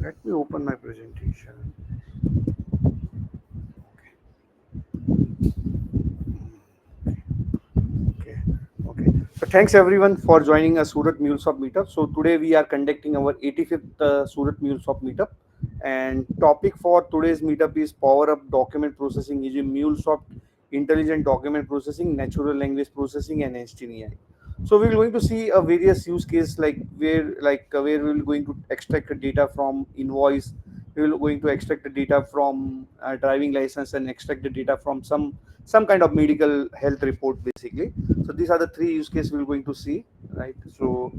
Let me open my presentation. Okay. Okay. So thanks everyone for joining us Surat MuleSoft Meetup. So today we are conducting our 85th Surat MuleSoft Meetup, and topic for today's meetup is power up document processing using MuleSoft intelligent document processing, natural language processing, and Einstein AI. So we're going to see a various use case where we're going to extract the data from invoice. We're going to extract the data from driving license and extract the data from some kind of medical health report basically. So these are the three use cases we're going to see, right? So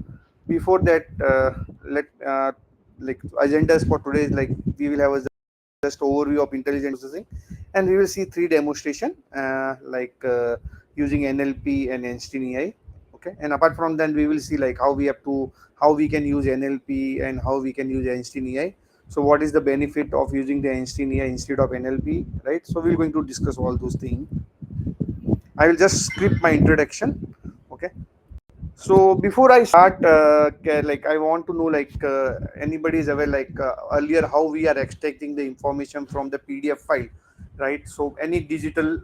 before that, let like agendas for today is like we will have a just overview of intelligent processing, and we will see three demonstration using NLP and Einstein AI. Okay, and apart from that, we will see like how we can use NLP and how we can use Einstein AI. So what is the benefit of using the Einstein AI instead of NLP, right? So we're going to discuss all those things. I will just script my introduction. Okay. So before I start, I want to know anybody is aware earlier how we are extracting the information from the PDF file, right? So any digital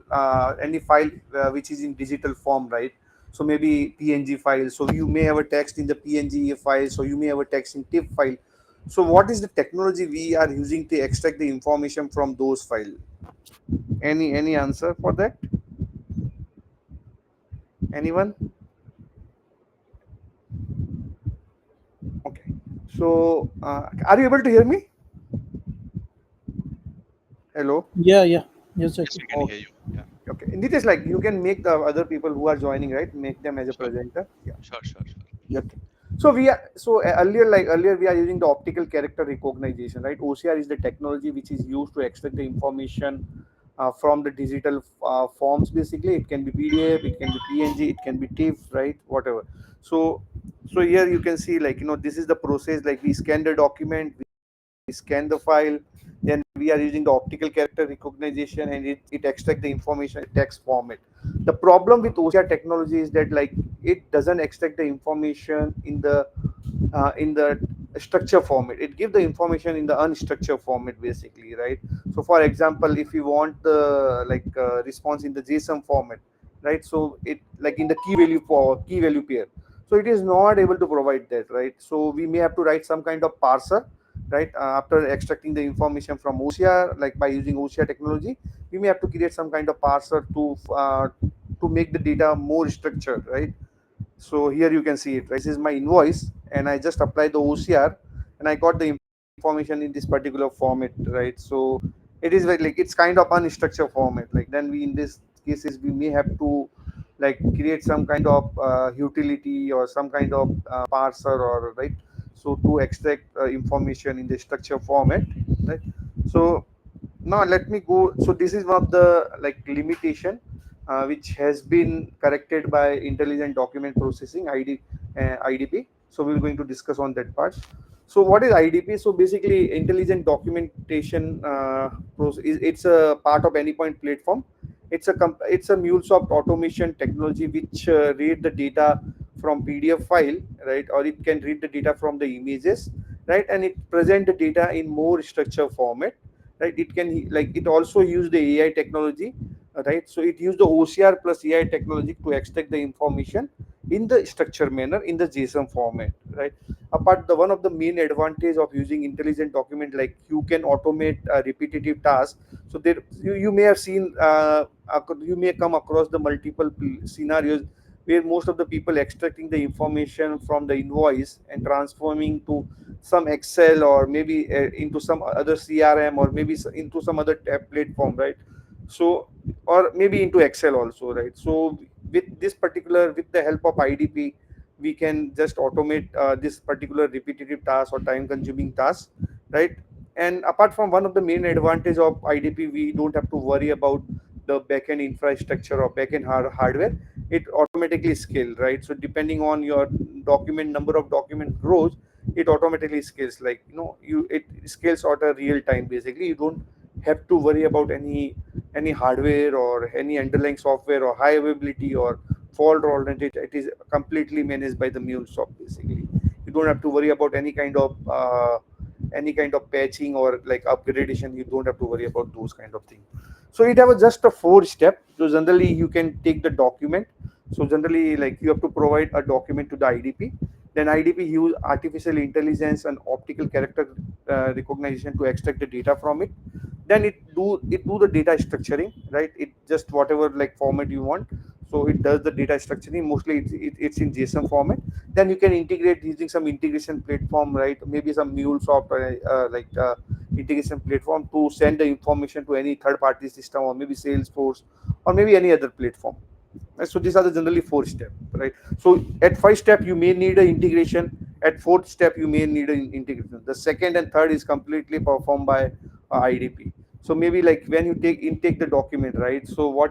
any file which is in digital form, right? So maybe PNG file. So you may have a text in the PNG file. So you may have a text in TIFF file. So what is the technology we are using to extract the information from those files? Any answer for that? Anyone? Okay. So, are you able to hear me? Hello. Yeah, yeah. Yes, Yes, Jackie. we can hear Okay. you. Yeah, Okay. And it is like you can make the other people who are joining, right? Make them as a sure, presenter. Yeah. sure. Okay. So earlier we are using the optical character recognition, right? OCR is the technology which is used to extract the information from the digital forms. Basically, it can be PDF, it can be PNG, it can be TIFF, right? Whatever. So so here you can see this is the process. Like we scan the document, we scan the file, then we are using the optical character recognition, and it extracts the information in text format. The problem with OCR technology is that it doesn't extract the information in the structure format. It gives the information in the unstructured format basically, right? So for example, if you want the response in the JSON format, right? So it like in the key value pair, so it is not able to provide that, right? So we may have to write some kind of parser, right? After extracting the information from OCR, like by using OCR technology, we may have to create some kind of parser to make the data more structured, right? So here you can see it, right? This is my invoice, and I just applied the OCR, and I got the information in this particular format, right? So it is like it's kind of unstructured format. Like then we in this cases we may have to create some kind of utility or some kind of parser, or right, so to extract information in the structure format, right? So now let me go. So this is one of the limitation which has been corrected by intelligent document processing IDP. So we're going to discuss on that part. So what is IDP? So basically intelligent documentation process it's a part of Anypoint platform. It's a MuleSoft automation technology which read the data from PDF file, right? Or it can read the data from the images, right? And it present the data in more structured format, right? It can it also use the AI technology, right? So it used the OCR plus AI technology to extract the information in the structured manner in the JSON format, right? Apart the one of the main advantage of using intelligent document, like you can automate repetitive tasks. So there you may have seen you may come across the multiple scenarios where most of the people extracting the information from the invoice and transforming to some Excel, or maybe into some other CRM, or maybe into some other tab platform, right? So or maybe into Excel also, right? So with the help of IDP, we can just automate this particular repetitive task or time consuming task, right? And apart from one of the main advantage of IDP, we don't have to worry about the backend infrastructure or backend hardware. It automatically scale, right? So depending on your document number of document grows, it automatically scales. It scales at a real time basically. You don't have to worry about any hardware or any underlying software or high availability or fault tolerant. It is completely managed by the MuleSoft basically. You don't have to worry about any kind of any kind of patching or like upgradation, you don't have to worry about those kind of things. So it have just a 4 step. So generally you can take the document. So generally, like, you have to provide a document to the IDP. Then IDP use artificial intelligence and optical character recognition to extract the data from it. Then it do the data structuring, right? It just whatever like format you want. So it does the data structuring. Mostly it's in JSON format. Then you can integrate using some integration platform, right? Maybe some MuleSoft or integration platform to send the information to any third party system, or maybe Salesforce, or maybe any other platform. Right? So these are the generally 4 steps, right? So at first step you may need an integration. At fourth step you may need an integration. The second and third is completely performed by IDP. So maybe like when you take the document, right? So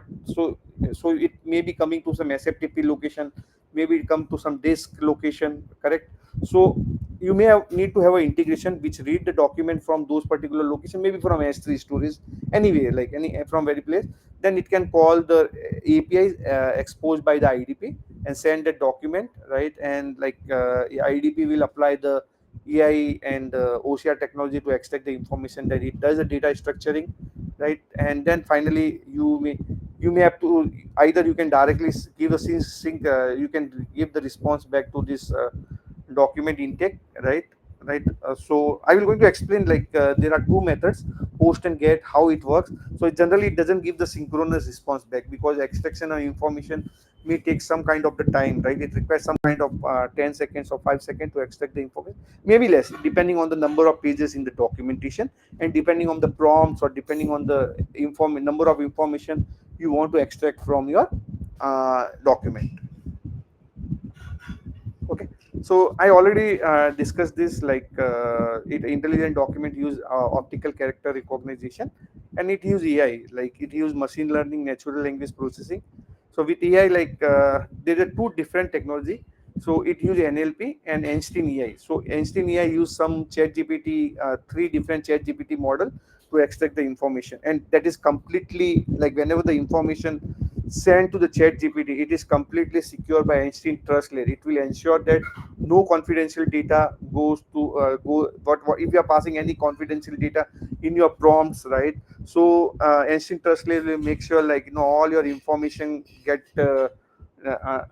so it may be coming to some SFTP location, maybe it come to some disk location, correct? So you may need to have an integration which read the document from those particular location, maybe from S3 storage, anywhere, like any from very place. Then it can call the APIs exposed by the IDP and send the document, right? And like IDP will apply the AI and OCR technology to extract the information, that it does the data structuring, right? And then finally you may have to either you can directly give a sync, you can give the response back to this document intake, right? So I will going to explain, like, there are two methods, post and get, how it works. So it generally doesn't give the synchronous response back, because extraction of information may take some kind of the time, right? It requires some kind of 10 seconds or 5 seconds to extract the information, maybe less, depending on the number of pages in the documentation, and depending on the prompts, or depending on the number of information you want to extract from your document. Okay, so I already discussed this, like, intelligent document use optical character recognition, and it use AI, like it use machine learning, natural language processing. So with AI, like, there are two different technology. So it use NLP and Einstein AI. So Einstein AI use some chat GPT, three different chat GPT model to extract the information, and that is completely, like, whenever the information sent to the chat GPT, it is completely secure by Einstein trust layer. It will ensure that no confidential data goes to what if you are passing any confidential data in your prompts, right? So Einstein trust layer will make sure, like, all your information uh, uh,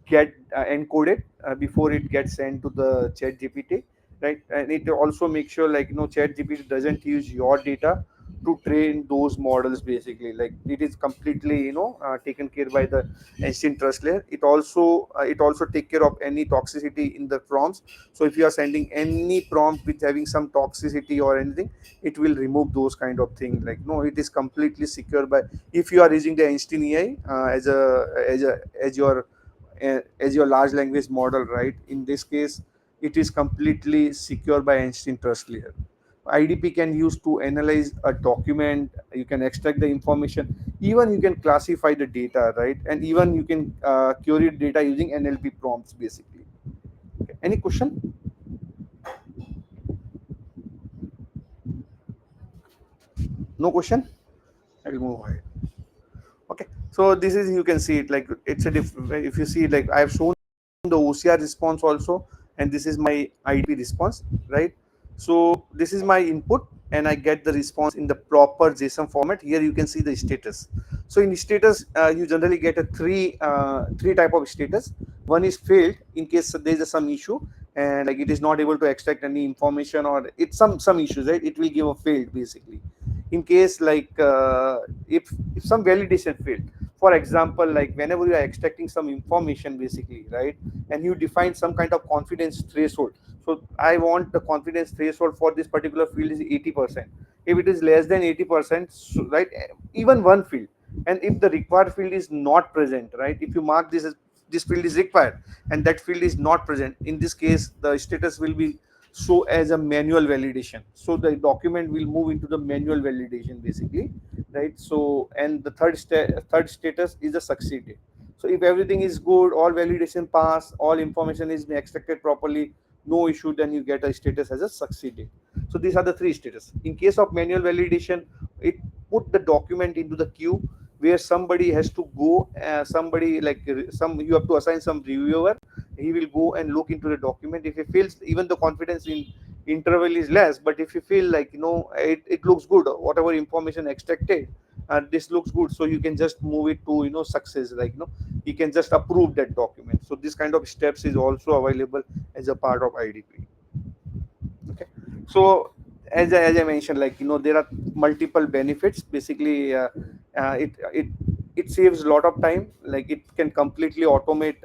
get encoded before it gets sent to the chat GPT, right? And it also makes sure, like, chat GPT doesn't use your data to train those models, basically. Like, it is completely, taken care by the Einstein trust layer. It also take care of any toxicity in the prompts. So if you are sending any prompt with having some toxicity or anything, it will remove those kind of thing. Like, no, it is completely secure by, if you are using the Einstein AI as your large language model, right? In this case, it is completely secure by Einstein trust layer. IDP can use to analyze a document. You can extract the information. Even you can classify the data, right? And even you can query data using NLP prompts, basically. Okay. Any question? No question? I will move ahead. Okay. So this is, you can see it, like, it's a if you see, like, I have shown the OCR response also, and this is my IDP response, right? So this is my input, and I get the response in the proper JSON format. Here you can see the status. So in status, you generally get a three type of status. One is failed, in case there is some issue, and like it is not able to extract any information, or it's some issues, right? It will give a failed, basically. In case, like, if some validation failed, for example, like whenever you are extracting some information, basically, right? And you define some kind of confidence threshold. So I want the confidence threshold for this particular field is 80%. If it is less than 80%, so, right, even one field, and if the required field is not present, right? If you mark this as this field is required and that field is not present, in this case the status will be show as a manual validation. So the document will move into the manual validation, basically, right? So, and the third status is a succeeded. So if everything is good, all validation pass, all information is extracted properly, no issue, then you get a status as a succeeded. So these are the three status. In case of manual validation, it put the document into the queue where somebody has to go, somebody, like, some, you have to assign some reviewer. He will go and look into the document. If he feels even the confidence in interval is less, but if you feel like, it looks good, whatever information extracted, this looks good, so you can just move it to, success, like, you can just approve that document. So this kind of steps is also available as a part of IDP. Okay. So as I mentioned, like, there are multiple benefits basically. It saves a lot of time, like it can completely automate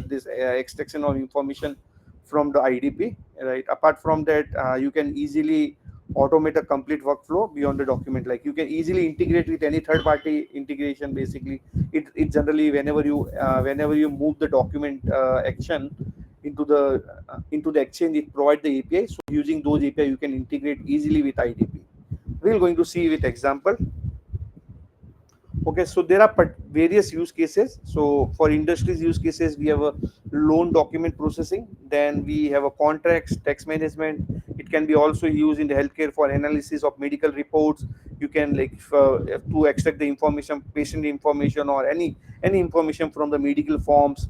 this extraction of information from the IDP, right? Apart from that, you can easily automate a complete workflow beyond the document, like you can easily integrate with any third party integration. Basically, it generally, whenever you move the document action into the exchange, it provides the API. So using those API, you can integrate easily with IDP. We're going to see with example. Okay, so there are various use cases. So for industries use cases, we have a loan document processing. Then we have a contracts, tax management. It can be also used in the healthcare for analysis of medical reports. You can, like, to extract the information, patient information, or any information from the medical forms.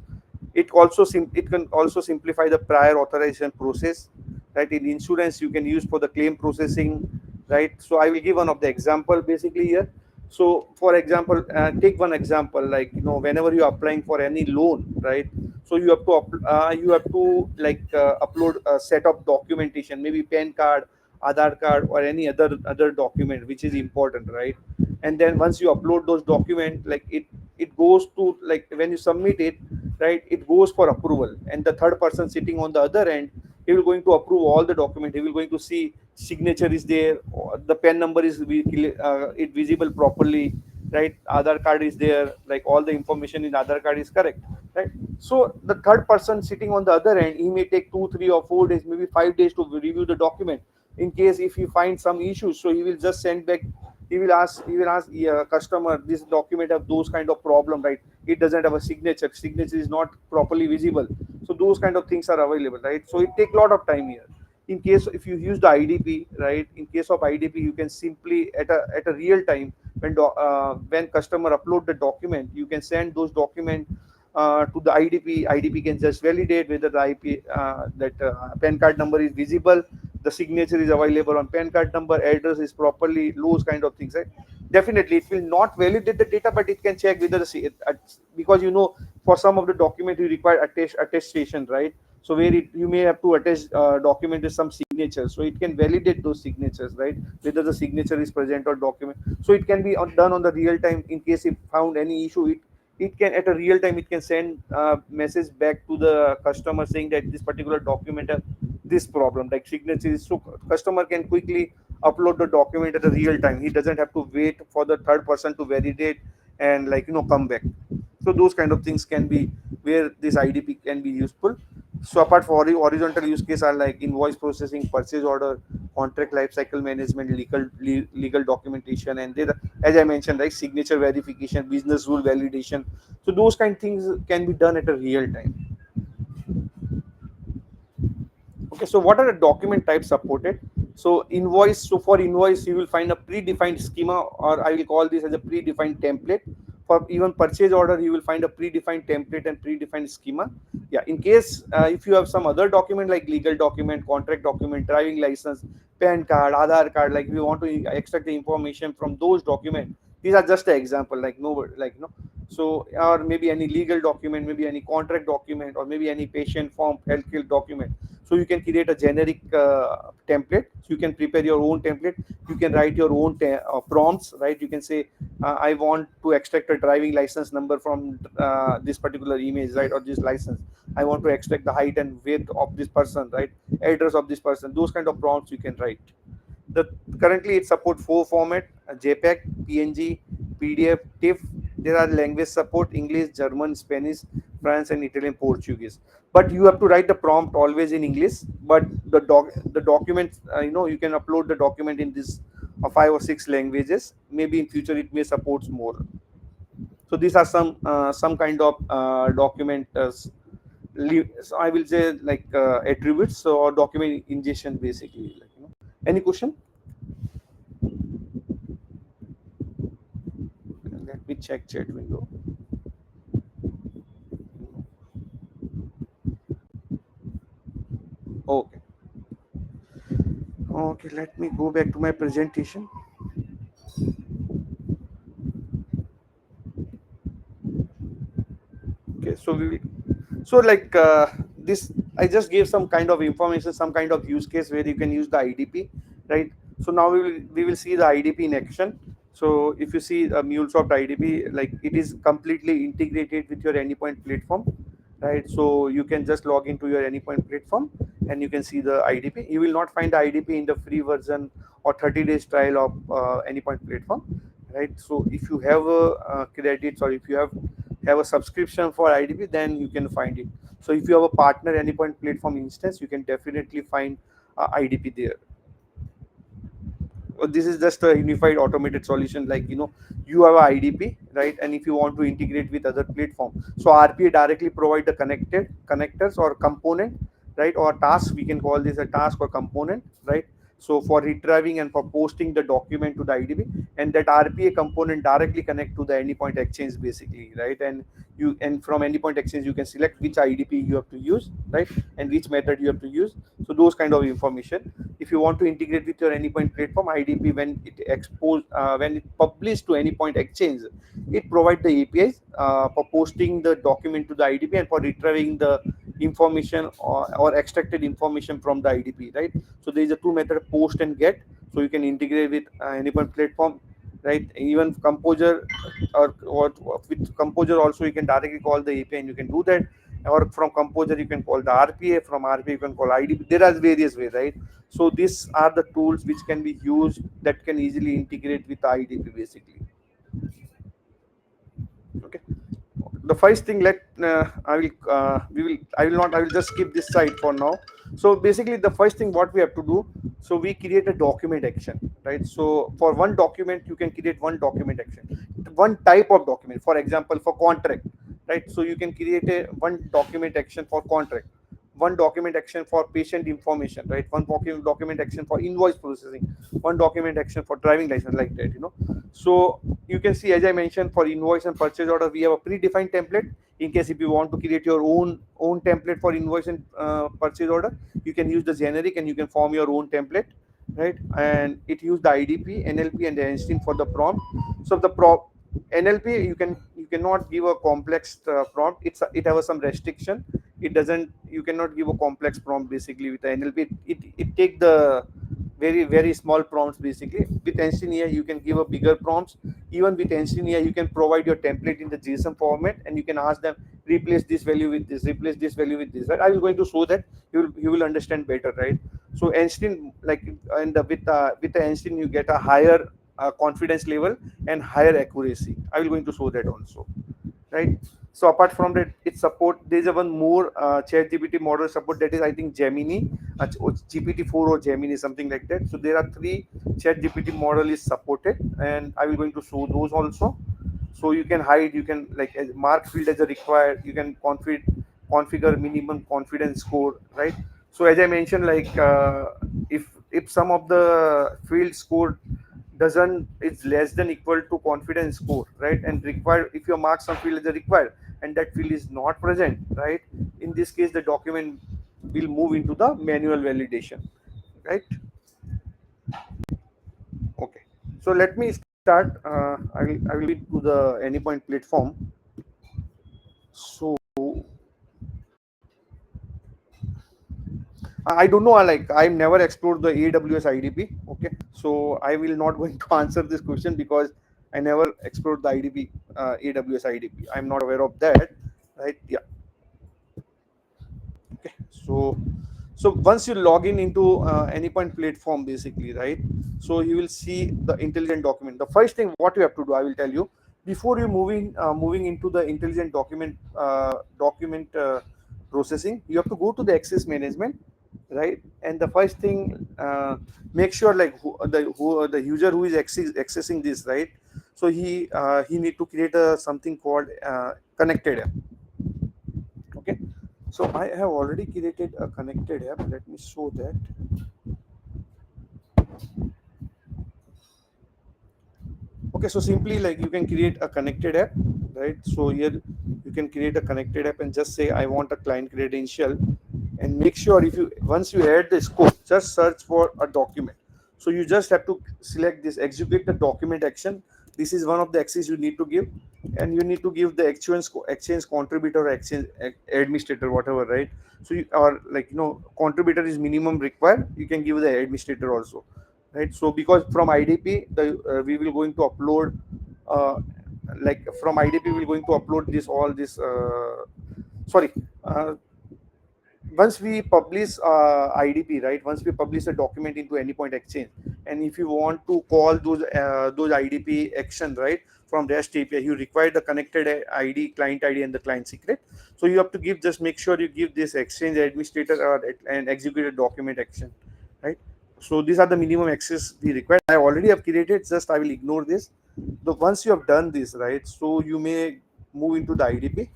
It can also simplify the prior authorization process, right? In insurance, you can use for the claim processing, right? So I will give one of the example basically here. So for example, take one example, like, whenever you are applying for any loan, right? So you have to like upload a set of documentation, maybe PAN card, Aadhaar card, or any other document which is important, right? And then once you upload those documents, like it goes to, like, when you submit it, right, it goes for approval, and the third person sitting on the other end, he will going to approve all the document. He will going to see signature is there, or the pen number is it visible properly, right? Aadhaar card is there, like all the information in Aadhaar card is correct, right? So the third person sitting on the other end, he may take 2, 3, or 4 days, maybe 5 days to review the document. In case if he finds some issues, so he will just send back. He will ask customer, this document have those kind of problem, right? It doesn't have a signature is not properly visible. So those kind of things are available, right? So it take a lot of time here. In case if you use the IDP, right, in case of IDP, you can simply at a real time, when customer upload the document, you can send those document to the IDP. IDP can just validate whether the IP that PAN card number is visible, the signature is available on PAN card number, address is properly, those kind of things, right? Definitely, it will not validate the data, but it can check whether because for some of the document you require attestation, right? So where you may have to attach document with some signatures, so it can validate those signatures, right? Whether the signature is present or document. So it can be done on the real time. In case if found any issue, it can at a real time, it can send message back to the customer saying that this particular document has this problem, like signature is, so customer can quickly upload the document at a real time. He doesn't have to wait for the third person to validate and, like, come back. So those kind of things can be where this IDP can be useful. So apart from horizontal use case are like invoice processing, purchase order, contract lifecycle management, legal documentation, and there, as I mentioned, like signature verification, business rule validation. So those kind of things can be done at a real time. Okay, so what are the document types supported? So invoice. So for invoice, you will find a predefined schema, or I will call this as a predefined template. For even purchase order, you will find a predefined template and predefined schema. Yeah, in case if you have some other document like legal document, contract document, driving license, PAN card, Aadhaar card, like we want to extract the information from those documents. These are just an example, like no, like no. So or maybe any legal document, maybe any contract document, or maybe any patient form, healthcare document. So you can create a generic template. So you can prepare your own template. You can write your own prompts, right? You can say, I want to extract a driving license number from this particular image, right? Or this license. I want to extract the height and weight of this person, right? Address of this person. Those kind of prompts you can write. The currently it support four format: JPEG, PNG, PDF, TIFF. There are language support: English, German, Spanish, France, and Italian, Portuguese. But you have to write the prompt always in English. But the document, you can upload the document in this 5 or 6 languages. Maybe in future it may supports more. So these are some kind of document. So I will say like attributes or document ingestion basically. Like, any question? Let me check chat window. Okay. Okay, let me go back to my presentation. Okay, so we will, so like this I just gave some kind of information, some kind of use case where you can use the IDP, right? So now we will see the IDP in action. So if you see a MuleSoft IDP, like it is completely integrated with your Anypoint platform, right? So you can just log into your Anypoint platform and you can see the IDP. You will not find the IDP in the free version or 30 days trial of Anypoint platform, right? So if you have credits, or if you have a subscription for IDP, then you can find it. So if you have a partner Anypoint platform instance, you can definitely find IDP there. This is just a unified automated solution, like you have a IDP, right? And if you want to integrate with other platform, so RPA directly provide the connected connectors or component, right? Or task, we can call this a task or component, right? So for retrieving and for posting the document to the IDP, and that RPA component directly connect to the Anypoint exchange basically, right? And from Anypoint exchange you can select which IDP you have to use, right? And which method you have to use. So those kind of information. If you want to integrate with your Anypoint platform, IDP, when it published to Anypoint exchange, it provides the APIs for posting the document to the IDP and for retrieving the information, or extracted information from the IDP, right? So there is a two method, post and get. So you can integrate with Anypoint platform, right? Even Composer, or with Composer also you can directly call the API and you can do that. Or from Composer you can call the RPA, from RPA you can call IDP. There are various ways, right? So these are the tools which can be used, that can easily integrate with IDP basically. Okay. The first thing, let I will we will I will not I will just skip this side for now. So basically the first thing what we have to do, so we create a document action, right? So for one document you can create one document action, one type of document. For example, for contract, right? So you can create a one document action for contract, one document action for patient information, right? One document action for invoice processing, one document action for driving license, like that, so you can see, as I mentioned, for invoice and purchase order we have a predefined template. In case if you want to create your own template for invoice and purchase order, you can use the generic and you can form your own template, right? And it use the IDP, NLP and the Einstein for the prompt. So the NLP, you cannot give a complex prompt. It has some restriction. It doesn't, you cannot give a complex prompt basically with the NLP. It take the very small prompts basically. With Einstein AI you can give a bigger prompts. Even with Einstein AI you can provide your template in the JSON format and you can ask them, replace this value with this, replace this value with this, right? I will going to show that, you will understand better, right? So Einstein, like, and with the Einstein you get a higher confidence level and higher accuracy. I will going to show that also, right? So apart from that, it support, there's a one more chat GPT model support, that is I think Gemini, GPT-4 or Gemini, something like that. So there are three chat GPT model is supported, and I will going to show those also. So you can hide, you can like mark field as a required, you can configure minimum confidence score, right? So as I mentioned, like if some of the field score doesn't, it's less than equal to confidence score, right? And required, if you mark some field as a required and that field is not present, right? In this case the document will move into the manual validation, right? Okay, so let me start. I will lead to the Anypoint platform. So I don't know. Like I've never explored the AWS IDP. Okay, so I will not going to answer this question because I never explored the IDP, AWS IDP. I'm not aware of that, right? Yeah. Okay. So once you log in into Anypoint platform, basically, right? So you will see the intelligent document. The first thing what you have to do, I will tell you, before you moving into the intelligent document processing, you have to go to the access management, right? And the first thing, make sure like the user who is accessing this, right? So he need to create a something called connected app. Okay, so I have already created a connected app. Let me show that. Okay, so simply like you can create a connected app, right? So here you can create a connected app and just say I want a client credential, and make sure if you once you add the scope, just search for a document. So you just have to select this execute the document action. This is one of the access you need to give, and you need to give the exchange contributor or exchange administrator, whatever, right? So you or like contributor is minimum required, you can give the administrator also, right? So because from IDP we will going to upload like from IDP we're going to upload this all this sorry uh, once we publish IDP, right? Once we publish a document into Anypoint Exchange, and if you want to call those IDP action, right, from REST API, you require the connected ID, client ID, and the client secret. So you have to give just make sure you give this exchange administrator and executed document action, right? So these are the minimum access we require. I already have created. Just I will ignore this. The once you have done this, right, so you may move into the IDP.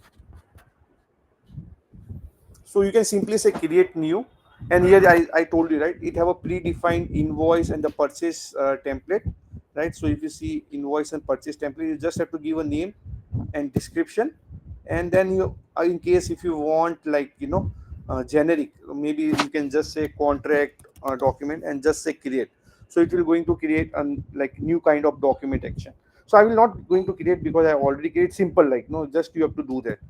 So you can simply say create new, and here I told you, right, it have a predefined invoice and the purchase template, right? So if you see invoice and purchase template, you just have to give a name and description, and then you in case if you want like generic, maybe you can just say contract document and just say create. So it will going to create like new kind of document action. So I will not going to create because I already create simple, like no, just you have to do that.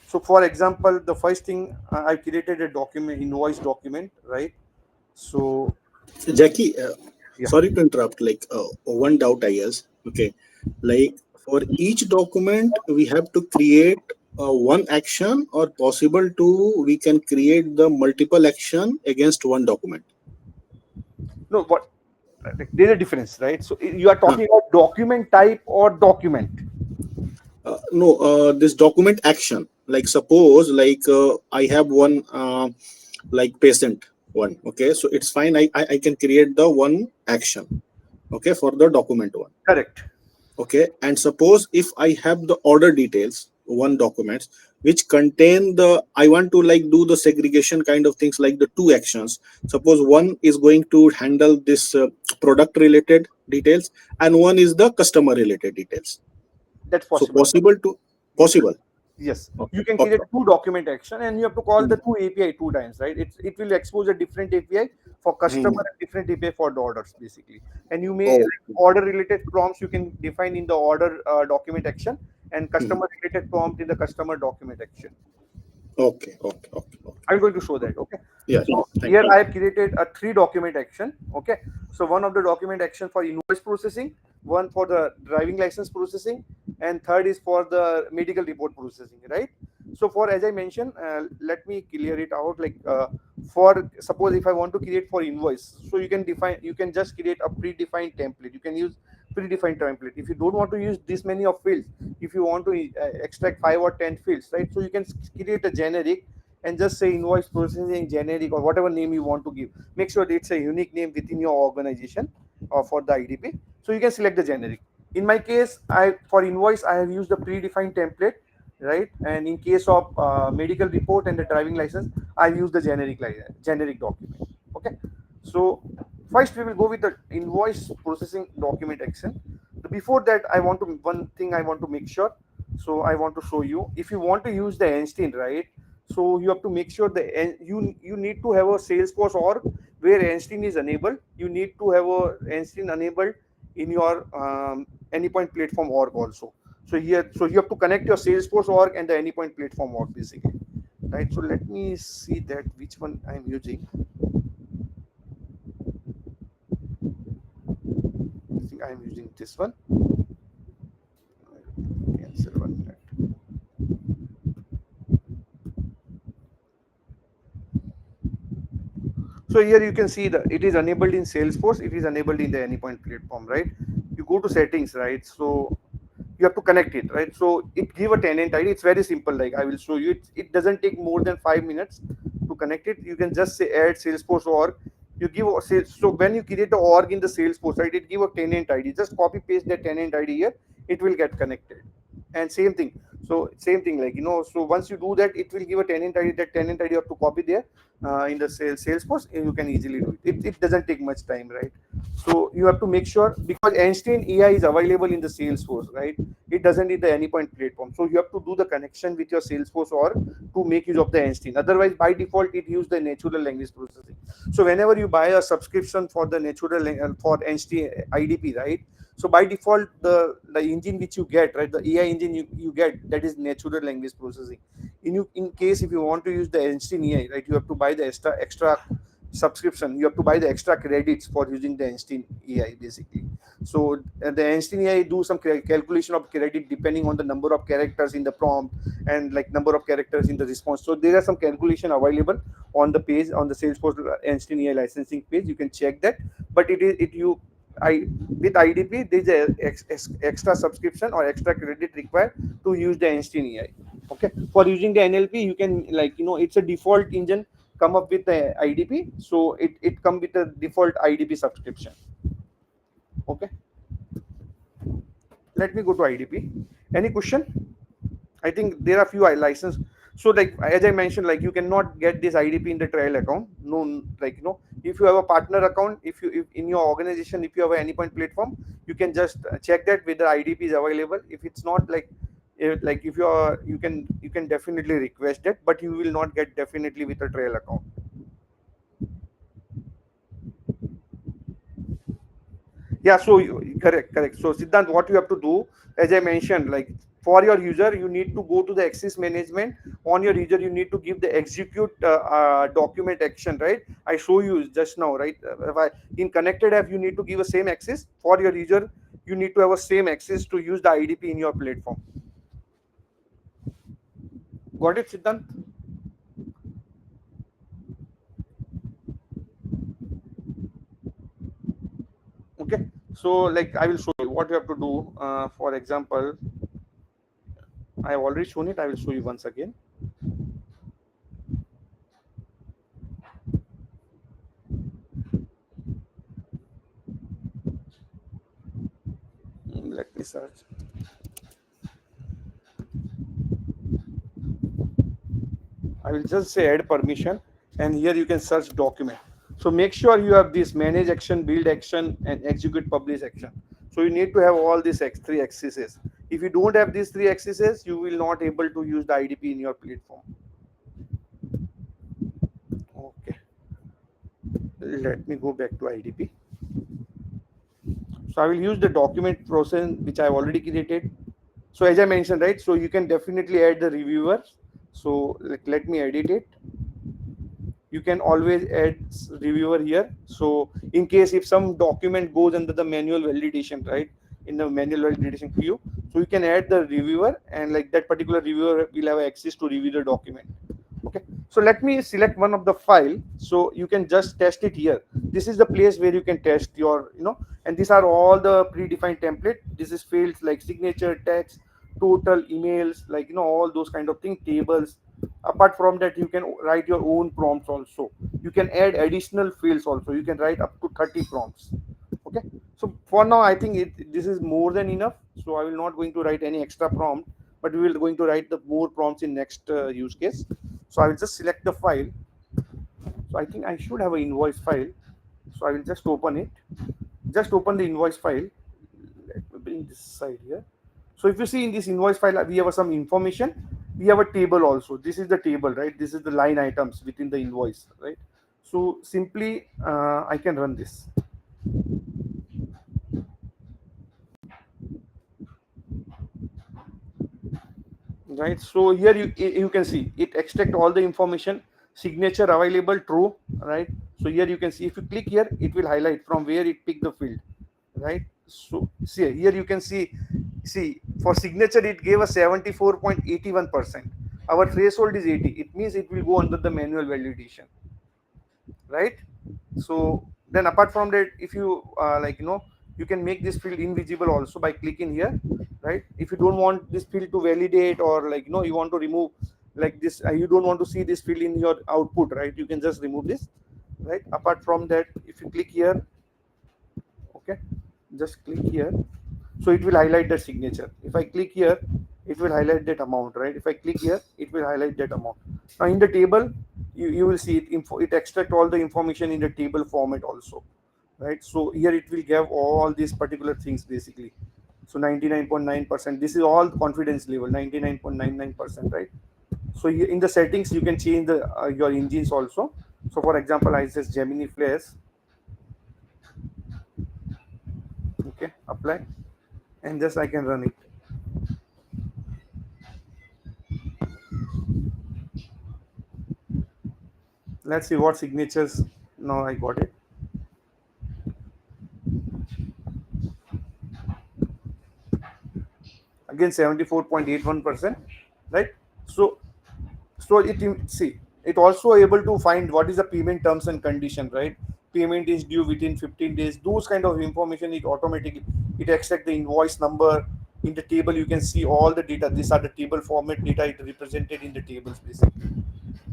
So for example, the first thing I created a document invoice document, right? So Jackie, yeah. sorry to interrupt. Like one doubt I guess. Okay, like for each document we have to create one action, or possible to we can create the multiple action against one document. No, what like, there's a difference, right? So you are Huh. talking about document type or document. No, this document action. Like suppose like I have one like patient one. Okay, so it's fine. I can create the one action. Okay, for the document one. Correct. Okay, and suppose if I have the order details one documents which contain the, I want to like do the segregation kind of things, like the two actions. Suppose one is going to handle this product related details, and one is the customer related details. That's So possible. possible to, Yes. possible. Yes, Okay, you can okay. create two document action, and you have to call the Hmm. two API two times, right? It will expose a different API for customer Hmm. and different API for the orders, basically. And you may Oh. order related prompts you can define in the order document action, and Hmm. customer related prompt in the customer document action. Okay, okay, okay, okay. I'm going to show that. Okay. Yeah, So thank here you. I have created a three document action. Okay. So one of the document action for invoice processing, one for the driving license processing, and third is for the medical report processing. Right. So for as I mentioned, let me clear it out. Like for suppose if I want to create for invoice, so you can define. You can just create a predefined template. You can use predefined template. If you don't want to use this many of fields, if you want to extract 5 or 10 fields, right? So you can create a generic and just say invoice processing generic or whatever name you want to give. Make sure it's a unique name within your organization or for the IDP. So you can select the generic. In my case, I for invoice I have used the predefined template, right? And in case of medical report and the driving license, I use the generic document. Okay. So first we will go with the invoice processing document action. Before that, I want to one thing I want to make sure. So I want to show you if you want to use the Einstein, right? So you have to make sure you need to have a Salesforce org where Einstein is enabled. You need to have a Einstein enabled in your Anypoint platform org also. So here, so you have to connect your Salesforce org and the Anypoint platform org basically, right? So let me see that which one I'm using. I think I'm using this one. Cancel one minute. So here you can see that it is enabled in Salesforce, it is enabled in the Anypoint platform, right? You go to settings, right? So you have to connect it, right? So it give a tenant ID. It's very simple. Like I will show you. It doesn't take more than 5 minutes to connect it. You can just say add Salesforce org. You give so when you create the org in the Salesforce, right? It give a tenant ID. Just copy paste that tenant ID here. It will get connected. And same thing. So same thing, like so once you do that, it will give a tenant ID. That tenant ID you have to copy there in the Salesforce, and you can easily do it. It doesn't take much time, right? So you have to make sure because Einstein AI is available in the Salesforce, right? it doesn't need the Anypoint platform. So you have to do the connection with your Salesforce or to make use of the Einstein. Otherwise, by default, it uses the natural language processing. So whenever you buy a subscription for the for Einstein IDP, right? So by default, the engine which you get, right, the AI engine you get, that is natural language processing. In case if you want to use the Einstein AI, right, you have to buy the extra subscription. You have to buy the extra credits for using the Einstein AI basically. So the Einstein AI do some calculation of credit depending on the number of characters in the prompt and like number of characters in the response. So there are some calculation available on the page on the Salesforce Einstein AI licensing page. You can check that. But it you I with IDP there is a extra subscription or extra credit required to use the Einstein AI. Okay, for using the NLP, you can like it's a default engine come up with the IDP, so it come with a default IDP subscription. Okay, let me go to IDP. Any question? I think there are few license. So like as I mentioned, like you cannot get this IDP in the trial account. No, like if you have a partner account, if in your organization, if you have an Anypoint platform, you can just check that whether IDP is available. If it's not, like if you can definitely request it, but you will not get definitely with a trial account. Yeah, so correct. So Siddhant, what you have to do, as I mentioned, like for your user, you need to go to the access management. On your user, you need to give the execute document action, right? I show you just now, right? In connected app, you need to give a same access. For your user, you need to have a same access to use the IDP in your platform. Got it, Siddhant? Okay. So like I will show you what you have to do. For example, I have already shown it. I will show you once again. Let me search. I will just say add permission, and here you can search document. So make sure you have this manage action, build action, and execute publish action. So you need to have all these three accesses. If you don't have these three accesses, you will not able to use the IDP in your platform. Okay, let me go back to IDP. So I will use the document process which I have already created. So as I mentioned, right, so you can definitely add the reviewer. So like, let me edit it. You can always add reviewer here. So in case if some document goes under the manual validation, right, in the manual validation queue, so you can add the reviewer, and like that particular reviewer will have access to review the document. Okay, so let me select one of the file, so you can just test it here. This is the place where you can test your and these are all the predefined template. This is fields like signature, text, total, emails, like all those kind of thing, tables. Apart from that, you can write your own prompts also. You can add additional fields also. You can write up to 30 prompts. Okay, so for now I think this is more than enough, so I will not going to write any extra prompt, but we will going to write the more prompts in next use case. So I will just select the file. So I think I should have an invoice file, so I will just open it. Just open the invoice file. Let me bring this side here. So if you see in this invoice file, we have some information. We have a table also. This is the table, right? This is the line items within the invoice, right? So simply I can run this. Right, so here you can see it extract all the information. Signature available, true, right? So here you can see, if you click here, it will highlight from where it picked the field, right? So see here you can see for signature it gave us 74.81%. Our threshold is 80. It means it will go under the manual validation, right? So then apart from that, if you you can make this field invisible also by clicking here, right? If you don't want this field to validate, or you want to remove like this, you don't want to see this field in your output, right? You can just remove this, right? Apart from that, if you click here, okay, just click here, so it will highlight the signature. If I click here, it will highlight that amount, right? If I click here, it will highlight that amount. Now in the table, you will see it extract all the information in the table format also, right? So here it will give all these particular things basically. So 99.9%, this is all the confidence level, 99.99%, right? So in the settings you can change the your engines also. So for example, I says Gemini Flash. Okay, apply, and just I can run it. Let's see what signatures. Now I got it. Again 74.81%, right? So see, it also able to find what is the payment terms and condition, right? Payment is due within 15 days, those kind of information. It automatically, it extract the invoice number. In the table you can see all the data. These are the table format data, it represented in the tables basically,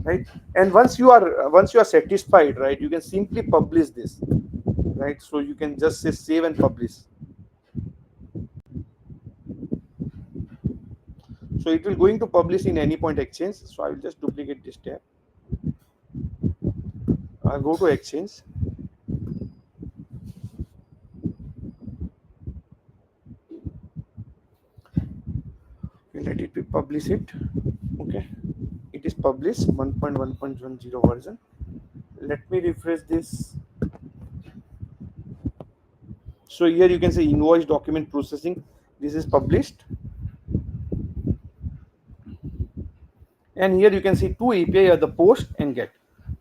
right? And once you are satisfied, right, you can simply publish this, right? So you can just say save and publish. So it will going to publish in any point exchange. So I will just duplicate this tab. I'll go to exchange. Let it be publish it. Okay, it is published 1.1.10 version. Let me refresh this. So here you can say invoice document processing. This is published, and here you can see two API are the post and get.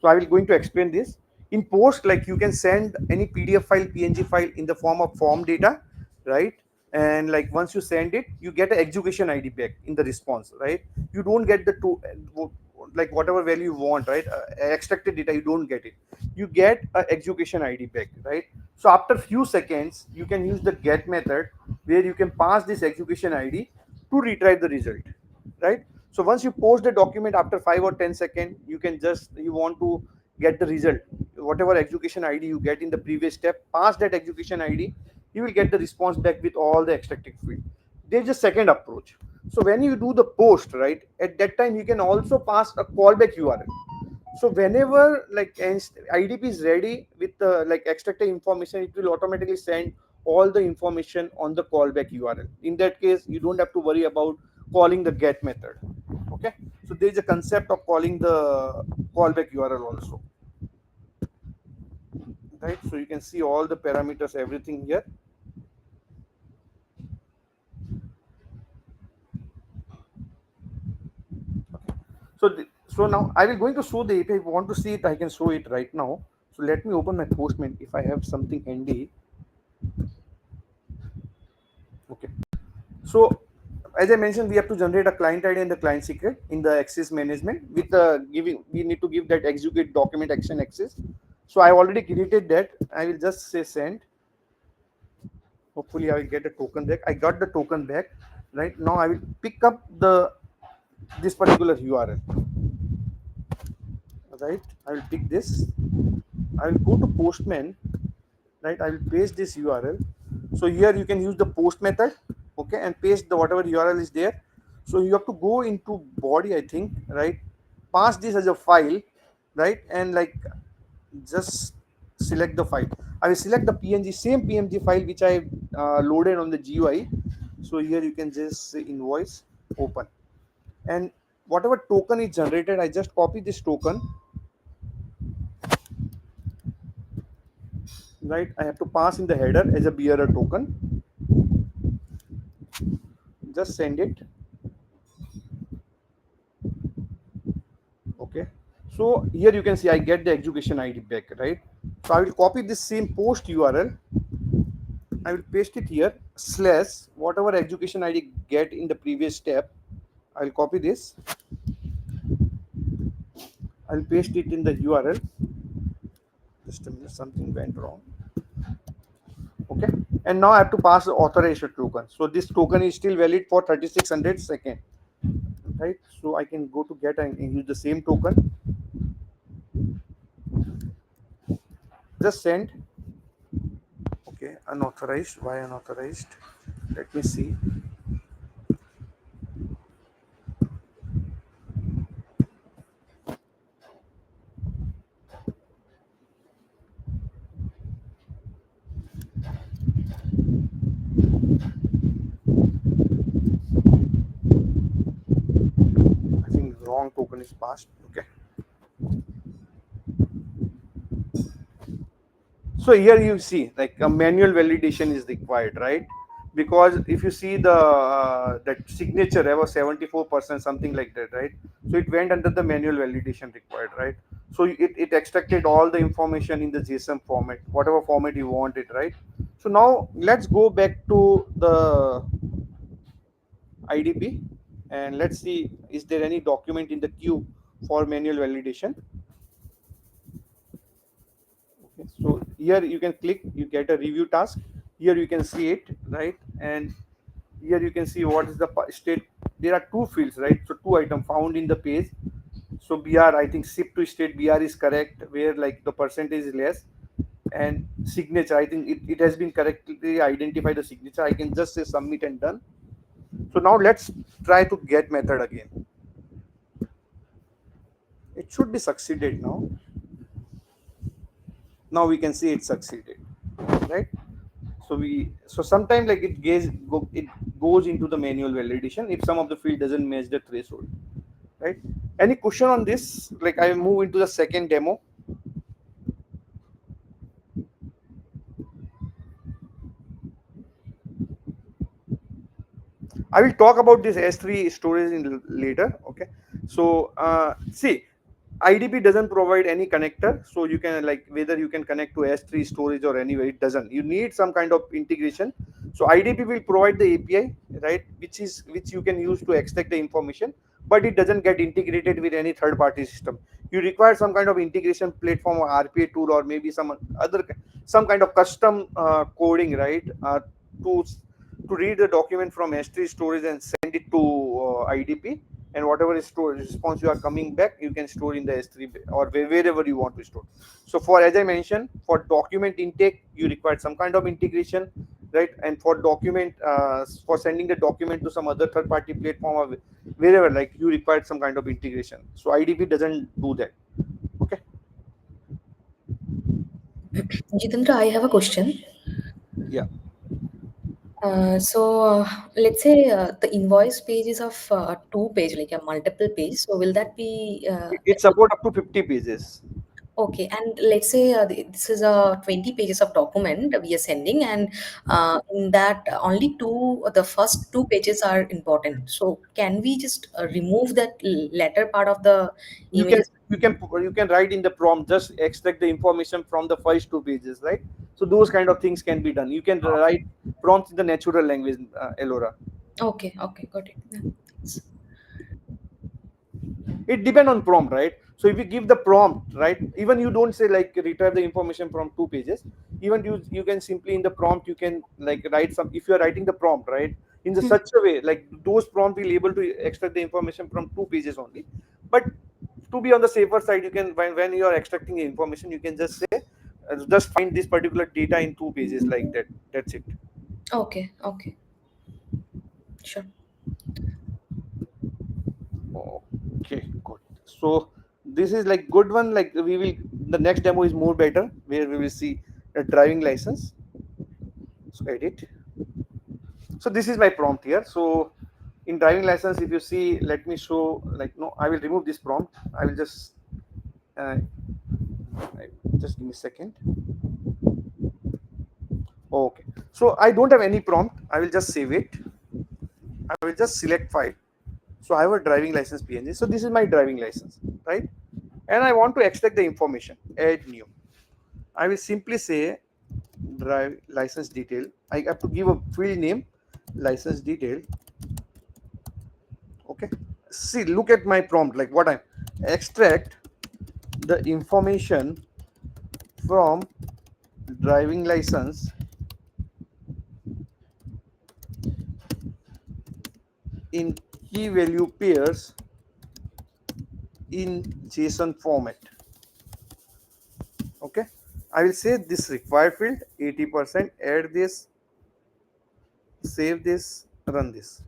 So I will going to explain this. In post, like you can send any PDF file, PNG file in the form of form data, right? And like once you send it, you get an execution ID back in the response, right? You don't get the two, like whatever value you want, right? Extracted data, you don't get it. You get a execution ID back, right? So after few seconds, you can use the get method where you can pass this execution ID to retrieve the result, right? So once you post the document after 5 or 10 seconds, you can just, you want to get the result, whatever execution ID you get in the previous step, pass that execution ID, you will get the response back with all the extracted field. There's a second approach. So when you do the post, right, at that time you can also pass a callback URL. So whenever like IDP is ready with the like extracted information, it will automatically send all the information on the callback URL. In that case, you don't have to worry about calling the get method. Okay, so there is a concept of calling the callback URL also, right? So you can see all the parameters, everything here. So now I will going to show the API. If you want to see it, I can show it right now. So let me open my Postman if I have something handy. Okay. So as I mentioned, we have to generate a client ID and the client secret in the access management with giving, we need to give that execute document action access. So I already created that. I will just say send. Hopefully I will get a token back. I got the token back. Right now I will pick up the this particular URL. Right, I will pick this. I will go to Postman, right? I will paste this URL. So here you can use the post method, okay, and paste the whatever URL is there. So you have to go into body, I think, right? Pass this as a file, right? And like just select the file. I will select the PNG, same PNG file which I loaded on the GUI. So here you can just say invoice, open, and whatever token is generated, I just copy this token, right? I have to pass in the header as a bearer token. Just send it. Okay, so here you can see I get the execution ID back, right? So I will copy this same post URL. I will paste it here, slash whatever execution ID get in the previous step. I'll copy this. I'll paste it in the URL. Just a minute, something went wrong. Okay, and now I have to pass the authorization token. So this token is still valid for 3600 seconds, right? So I can go to get and use the same token. Just send. Okay, unauthorized. Why unauthorized? Let me see. open is past. Okay. So here you see like a manual validation is required, right? Because if you see the that signature was 74%, something like that, right? So it went under the manual validation required, right? So it extracted all the information in the JSON format, whatever format you want it, right? So now let's go back to the IDP and let's see, is there any document in the queue for manual validation? Okay, so here you can click, you get a review task. Here you can see it, right? And here you can see what is the state. There are two fields, right? So two items found in the page. So BR, I think ship to state BR is correct, where like the percentage is less. And signature, I think it has been correctly identified the signature. I can just say submit and done. So now let's try to get method again. It should be succeeded now. Now we can see it succeeded, right? So sometimes like it goes into the manual validation if some of the field doesn't match the threshold, right? Any question on this? Like I move into the second demo. I will talk about this S3 storage in later. Okay. So see, IDP doesn't provide any connector, so you can like whether you can connect to S3 storage or anywhere, it doesn't. You need some kind of integration. So IDP will provide the API, right, which you can use to extract the information, but it doesn't get integrated with any third-party system. You require some kind of integration platform or RPA tool or maybe some kind of custom coding, right, to to read the document from S3 storage and send it to IDP, and whatever is stored response you are coming back, you can store in the S3 or wherever you want to store. So for, as I mentioned, for document intake you require some kind of integration, right? And for document for sending the document to some other third party platform or wherever, like you require some kind of integration. So IDP doesn't do that. Okay. Jitendra, I have a question. Yeah, So let's say the invoice page is of two page, like a multiple page. So will that be it support up to 50 pages. okay? And let's say this is a 20 pages of document we are sending, and in that only the first two pages are important. So can we just remove that latter part of the you can images? you can write in the prompt, just extract the information from the first two pages, right? So those kind of things can be done. You can write prompts in the natural language, Elora. Okay, okay, got it. Yeah, thanks. It depend on prompt, right? So if you give the prompt, right, even you don't say like retrieve the information from two pages, even you can simply in the prompt you can like write some, if you are writing the prompt, right, in the Hmm. such a way like those prompt will able to extract the information from two pages only. But to be on the safer side, you can, when you are extracting the information, you can just say just find this particular data in two pages, like that. That's it. Okay, okay, sure. Okay, good. So this is like good one. Like we will, the next demo is more better, where we will see a driving license. So edit. So this is my prompt here. So in driving license, if you see, let me show. Like no, I will remove this prompt. I will uh, just give me a second. Okay. So I don't have any prompt. I will just save it. I will just select file. So I have a driving license PNG. So this is my driving license, right? And I want to extract the information. Add new. I will simply say drive license detail. I have to give a field name, license detail. Okay. See, look at my prompt. Like what I extract the information from driving license in key value pairs in JSON format. Okay. I will say this required field 80%. Add this, save this, run this.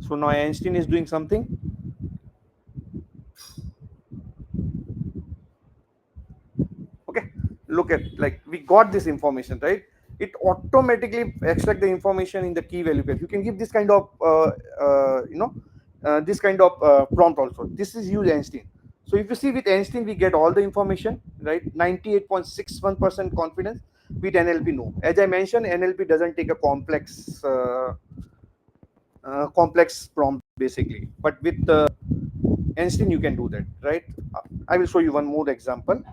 So now Einstein is doing something. Okay, look at, like we got this information, right? It automatically extract the information in the key value pair. You can give this kind of this kind of prompt also. This is use Einstein. So if you see with Einstein, we get all the information, right? 98.61% confidence. With NLP, no. As I mentioned, NLP doesn't take a complex prompt basically. But with Einstein, you can do that, right? I will show you one more example.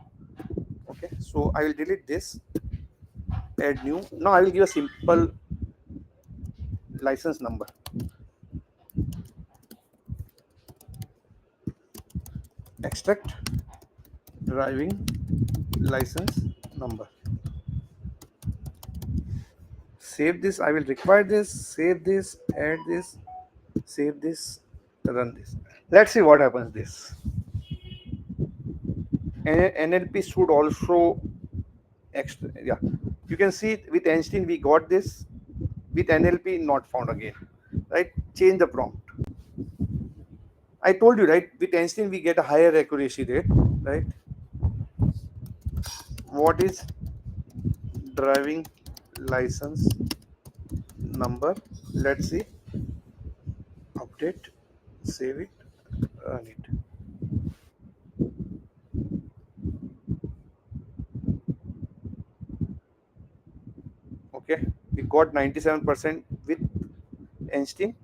Okay, so I will delete this, add new. Now I will give a simple license number. Extract driving license number. Save this. I will require this. Save this. Add this. Save this. Run this. Let's see what happens. This NLP should also extra. Yeah, you can see with Einstein we got this. With NLP not found again. Right? Change the prompt. I told you, right? With Einstein we get a higher accuracy rate. Right? What is driving license number? Let's see. Update, save it, run it. Okay, we got 97% with Einstein,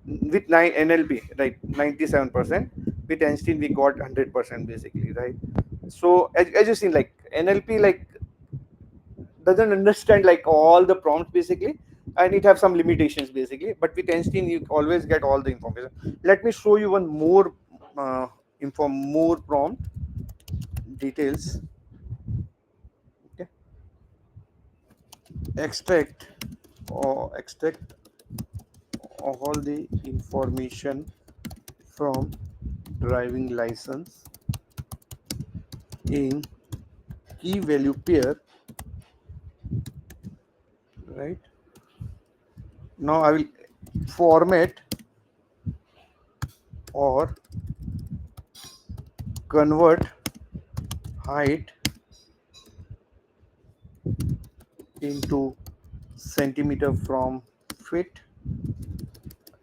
with 9 NLP, right? 97%. With Einstein we got 100% basically, right? So as you seen, like NLP like doesn't understand like all the prompts basically, and it have some limitations basically. But with Einstein you always get all the information. Let me show you one more more prompt details. Okay, extract or extract all the information from driving license in key value pair, right? Now I will format or convert height into centimeter from feet,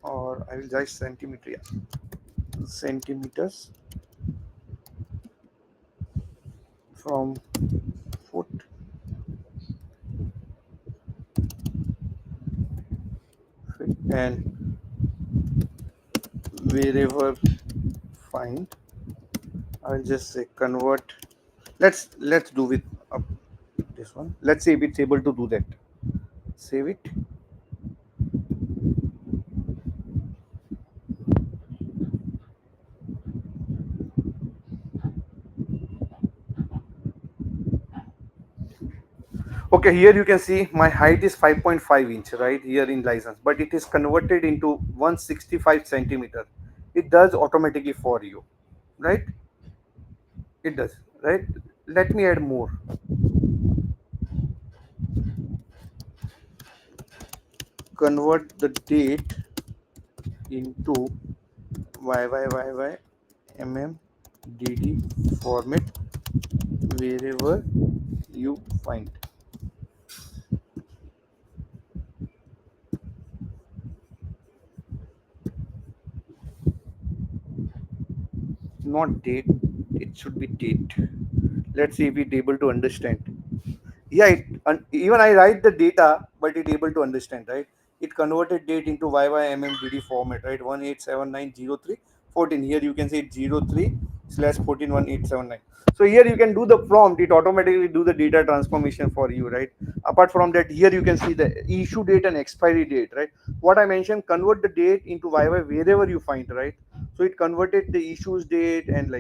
or I will just centimeter, yeah. Centimeters from foot, and wherever find, I'll just say convert. Let's do with this one. Let's see if it's able to do that. Save it. Okay, here you can see my height is 5.5 inch right here in license, but it is converted into 165 centimeter. It does automatically for you, right? It does, right? Let me add more. Convert the date into YYYYMMDD format wherever you find. Not date, it should be date. Let's see if it's able to understand. Yeah, even I write the data, but it able to understand, right? It converted date into YYMMDD format, right? 1879034. Here you can say 03/141879. So here you can do the prompt, it automatically do the data transformation for you, right? Apart from that, here you can see the issue date and expiry date, right? What I mentioned, convert the date into YY wherever you find, right? So it converted the issues date and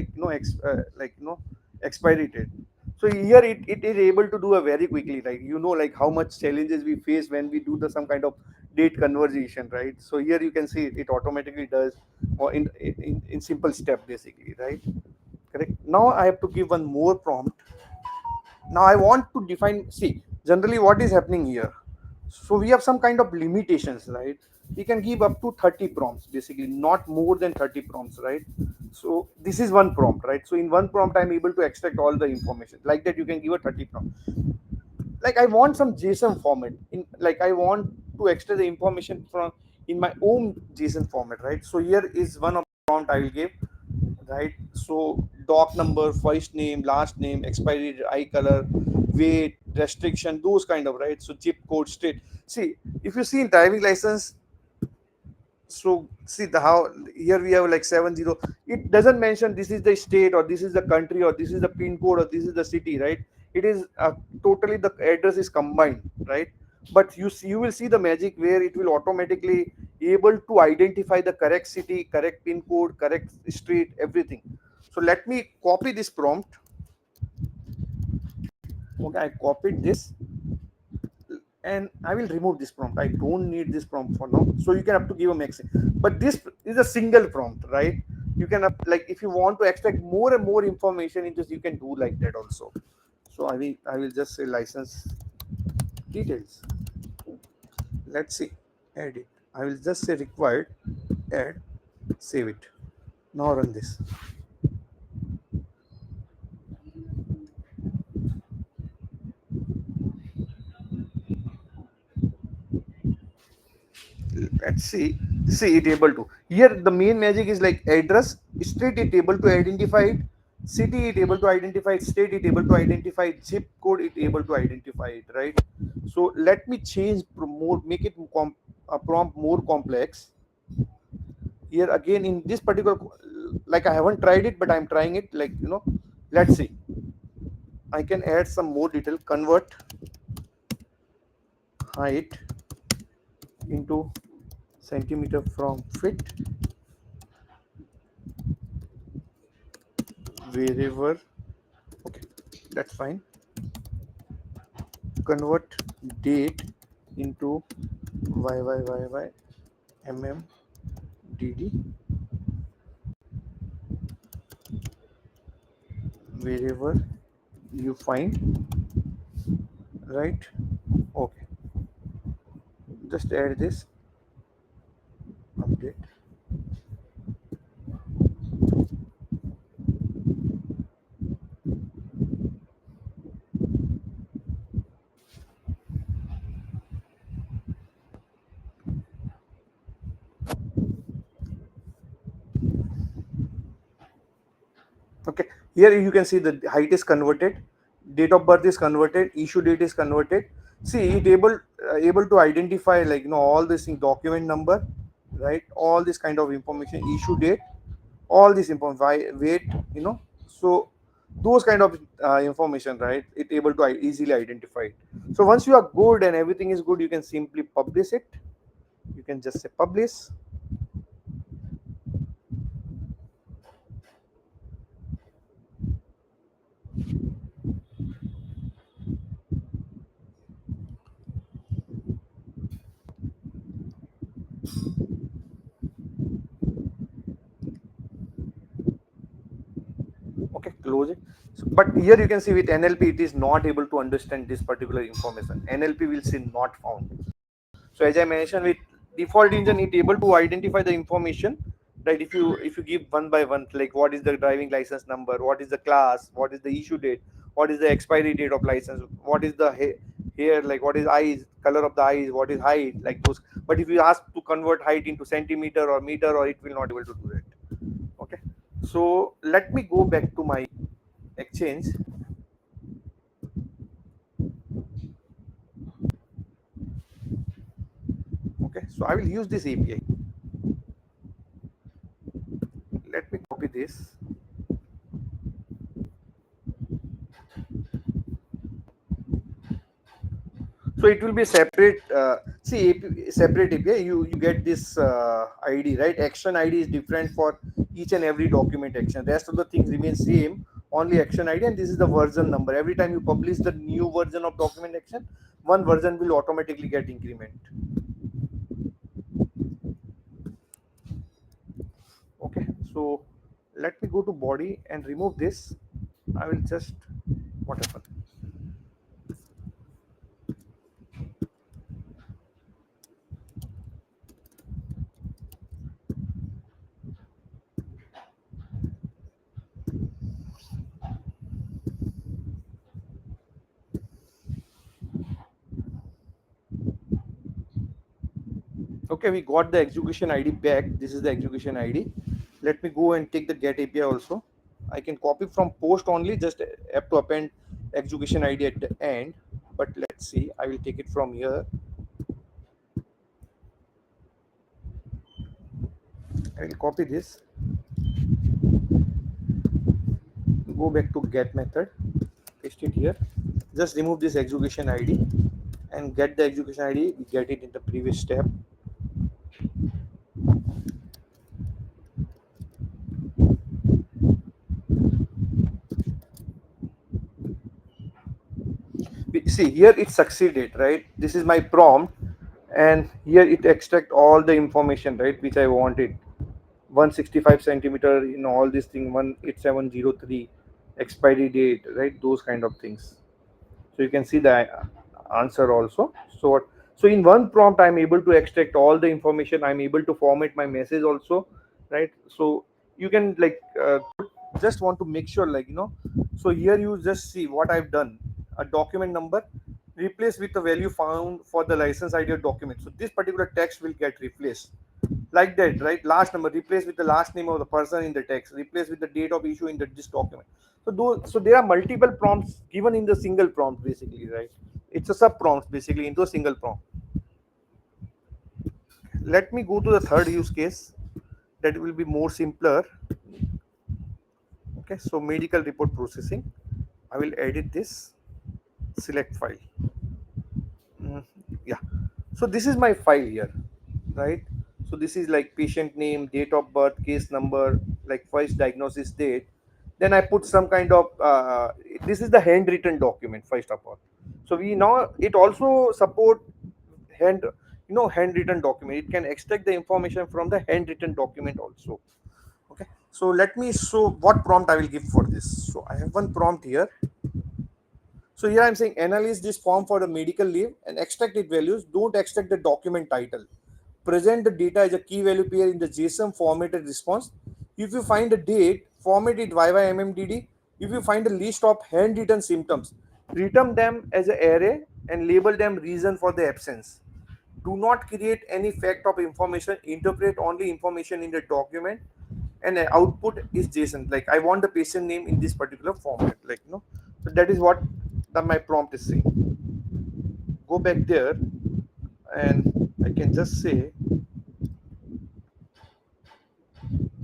expiry date. So here it is able to do a very quickly, like like how much challenges we face when we do the some kind of date conversation, right? So here you can see it automatically does, or in simple step basically, right? Correct. Now I have to give one more prompt. Now I want to define, see, generally what is happening here. So we have some kind of limitations, right? We can give up to 30 prompts basically, not more than 30 prompts, right? So this is one prompt, right? So in one prompt I'm able to extract all the information. Like that you can give a 30 prompt. Like I want some JSON format, in like I want to extract the information from in my own JSON format, right? So here is one of the prompt I will give, right? So doc number, first name, last name, expiry, eye color, weight, restriction, those kind of, right? So zip code, state. See, if you see in driving license, so see the how here we have like 70, it doesn't mention this is the state or this is the country or this is the pin code or this is the city, right? It is totally the address is combined, right? But you see, you will see the magic where it will automatically able to identify the correct city, correct pin code, correct street, everything. So let me copy this prompt. Okay, I copied this and I will remove this prompt. I don't need this prompt for now. So you can have to give a max. But this is a single prompt, right? You can have, like if you want to extract more and more information into this, you can do like that also. So I will just say license details. Let's see. Edit. I will just say required, add, save it. Now run this. Let's see it able to, here the main magic is like address, street it able to identify it, city it able to identify it, state it able to identify it, zip code it able to identify it, right? So let me change more, make it prompt more complex. Here again in this particular, like I haven't tried it but I'm trying it, like let's see, I can add some more detail, convert height into centimeter from feet wherever. Okay, that's fine. Convert date into dd wherever you find, right? Okay, just add this update. Okay, here you can see the height is converted, date of birth is converted, issue date is converted. See it able to identify, like all this in document number, right? All this kind of information, issue date, all this information, weight, so those kind of information, right? It able to easily identify it. So once you are good and everything is good, you can simply publish it. You can just say publish. Okay, close it. So, but here you can see with NLP it is not able to understand this particular information. NLP will say not found. So as I mentioned, with default engine it able to identify the information, right? If you give one by one, like what is the driving license number, what is the class, what is the issue date, what is the expiry date of license, what is the hair, like what is eyes, color of the eyes, what is height, like those. But if you ask to convert height into centimeter or meter, or it will not able to do that. Okay, so let me go back to my exchange. Okay, so I will use this API. Let me copy this. So it will be separate. See, separate API. You get this ID, right? Action ID is different for each and every document action. Rest of the things remain same. Only action ID, and this is the version number. Every time you publish the new version of document action, one version will automatically get increment. Okay, so let me go to body and remove this. I will just, what happened? Okay, we got the execution ID back. This is the execution ID. Let me go and take the get API also. I can copy from post only, just have to append execution ID at the end. But let's see, I will take it from here. I will copy this, go back to get method, paste it here. Just remove this execution ID and get the execution ID. We get it in the previous step. See here it succeeded, right? This is my prompt, and here it extract all the information, right, which I wanted. 165 centimeter, all these thing, 18703 expiry date, right, those kind of things. So you can see the answer also. So in one prompt I'm able to extract all the information, I'm able to format my message also, right? So you can like just want to make sure, like, so here you just see what I've done. A document number replaced with the value found for the license ID of document, so this particular text will get replaced like that, right? Last number replaced with the last name of the person in the text, replaced with the date of issue in this document. So there are multiple prompts given in the single prompt basically, right? It's a sub prompt basically into a single prompt. Let me go to the third use case that will be more simpler. Okay, so medical report processing. I will edit this, select file. Mm, yeah, so this is my file here, right? So this is like patient name, date of birth, case number, like first diagnosis date. Then I put some kind of this is the handwritten document first of all. So we know it also support handwritten document. It can extract the information from the handwritten document also. Okay, so let me show what prompt I will give for this. So I have one prompt here. So here I'm saying analyze this form for the medical leave and extract its values. Don't extract the document title. Present the data as a key value pair in the JSON formatted response. If you find a date, format it YYMMDD. If you find a list of handwritten symptoms, return them as an array and label them reason for the absence. Do not create any fact of information. Interpret only information in the document, and output is JSON. Like I want the patient name in this particular format. So that is what my prompt is saying. Go back there, and I can just say,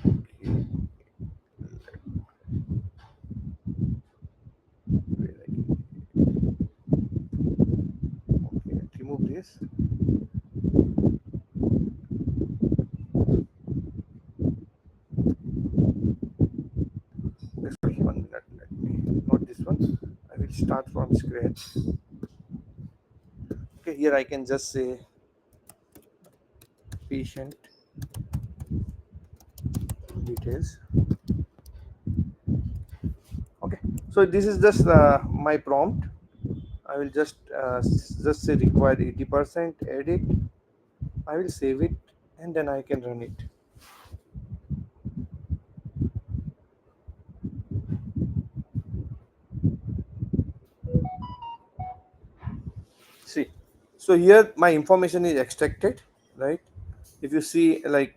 okay, remove this. Sorry, 1 minute. Not this one. I will start from scratch. Okay, here I can just say patient details. Okay, so this is just my prompt. I will just say required 80%, edit. I will save it, and then I can run it. See, so here my information is extracted, right? If you see, like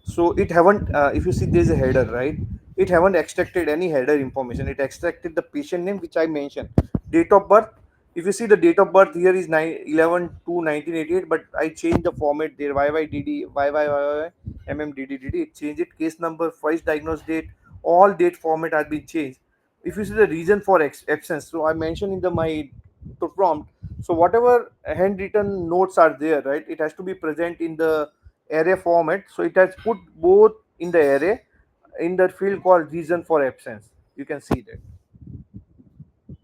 so it haven't if you see there's a header, right? It haven't extracted any header information. It extracted the patient name which I mentioned, date of birth. If you see the date of birth here is 9/11/1988, but I changed the format there, YYDD YYYY MMDDDD. It changed it. Case number, first diagnosed date, all date format has been changed. If you see the reason for absence, so I mentioned in the my prompt. So whatever handwritten notes are there, right, it has to be present in the array format. So it has put both in the array in the field called reason for absence. You can see that,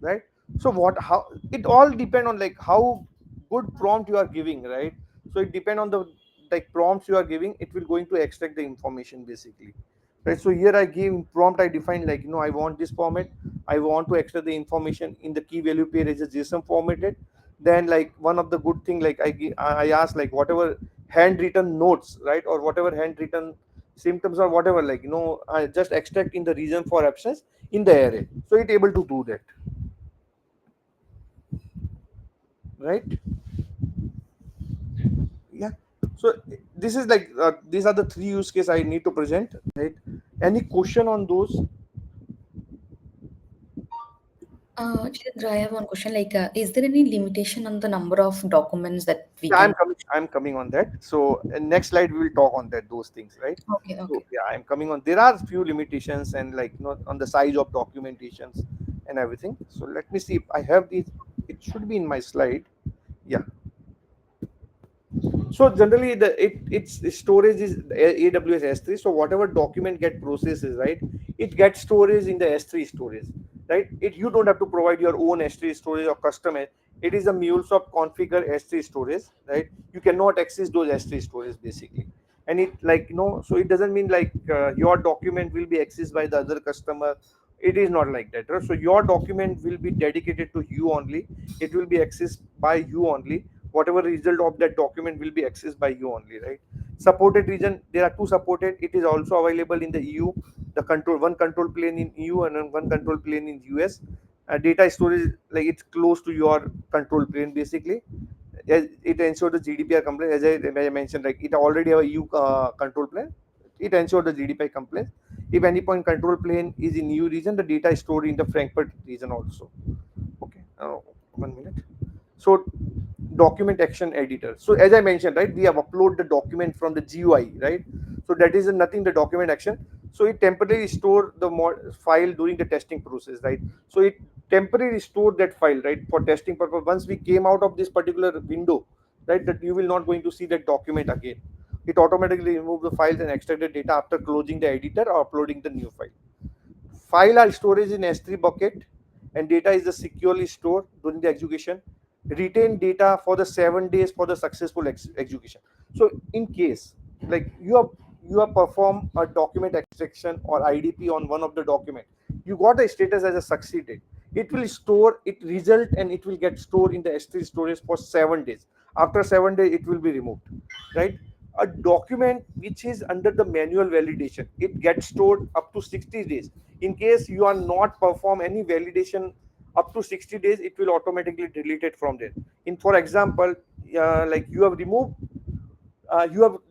right? So what how it all depend on like how good prompt you are giving, right? So it depend on the like prompts you are giving, it will going to extract the information basically, right? So here I give prompt, I define like, I want this format, I want to extract the information in the key value pair as a JSON formatted. Then like one of the good thing, like I ask like whatever handwritten notes, right, or whatever handwritten symptoms or whatever, like, I just extract in the reason for absence in the array. So it able to do that, right? Yeah. So this is like these are the three use case I need to present, right? Any question on those? Chitra, I have one question. Like, is there any limitation on the number of documents that we Yeah, can? I'm coming on that. So next slide we will talk on that, those things, right? Okay, So okay. yeah, I'm coming on. There are few limitations and like on the size of documentations and everything. So let me see if I have these. It should be in my slide. Yeah. So generally, its storage is AWS S3. So whatever document get processes, right, it gets storage in the S3 storage, right? You don't have to provide your own S3 storage or custom. It is a MuleSoft configure S3 storage, right? You cannot access those S3 storage basically, and it like so it doesn't mean like your document will be accessed by the other customer. It is not like that, right? So your document will be dedicated to you only. It will be accessed by you only. Whatever result of that document will be accessed by you only, right? Supported region, there are two supported. It is also available in the EU. The control one control plane in EU and then one control plane in US. Data storage, like it's close to your control plane basically. It ensures the GDPR compliance. As I mentioned, like it already have a EU control plane. It ensures the GDPR compliance. If any point control plane is in EU region, the data is stored in the Frankfurt region also. Okay, 1 minute. So document action editor. So as I mentioned, right, we have upload the document from the GUI, right? So that is nothing the document action. So it temporarily store the file during the testing process, right? So it temporarily store that file, right, for testing purpose. Once we came out of this particular window, right, that you will not going to see that document again. It automatically remove the files and extract the data after closing the editor or uploading the new file. File are storage in S3 bucket, and data is securely stored during the execution. Retain data for the 7 days for the successful execution. So in case like you have performed a document extraction or IDP on one of the document, you got a status as a succeeded. It will store it result and it will get stored in the S3 storage for 7 days. After 7 days, it will be removed, right? A document which is under the manual validation, it gets stored up to 60 days. In case you are not perform any validation up to 60 days, it will automatically delete it from there. In for example, like you have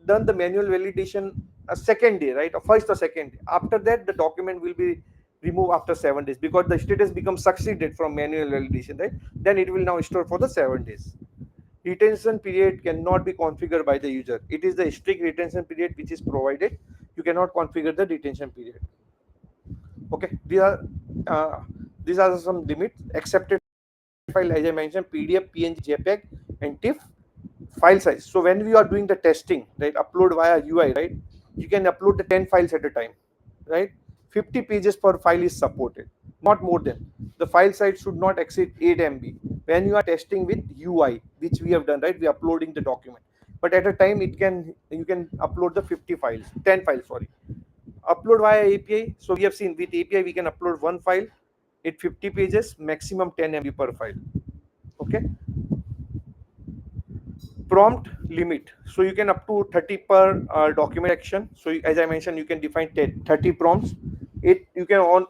done the manual validation a second day, right, or first or second day. After that, the document will be removed after 7 days because the status becomes succeeded from manual validation, right? Then it will now store for the 7 days. Retention period cannot be configured by the user. It is the strict retention period which is provided. You cannot configure the retention period. Okay, uh, these are some limits. Accepted file, as I mentioned, PDF, PNG, JPEG, and TIFF. File size. So when we are doing the testing, right, upload via UI, right, you can upload the 10 files at a time, right? 50 pages per file is supported, not more than. The file size should not exceed 8 MB. When you are testing with UI, which we have done, right, we are uploading the document. But at a time, you can upload the 50 files, 10 files, sorry. Upload via API. So we have seen with API we can upload one file, it 50 pages, maximum 10 MB per file. Okay. Prompt limit, so you can up to 30 per document action. So as I mentioned, you can define 30 prompts. You can on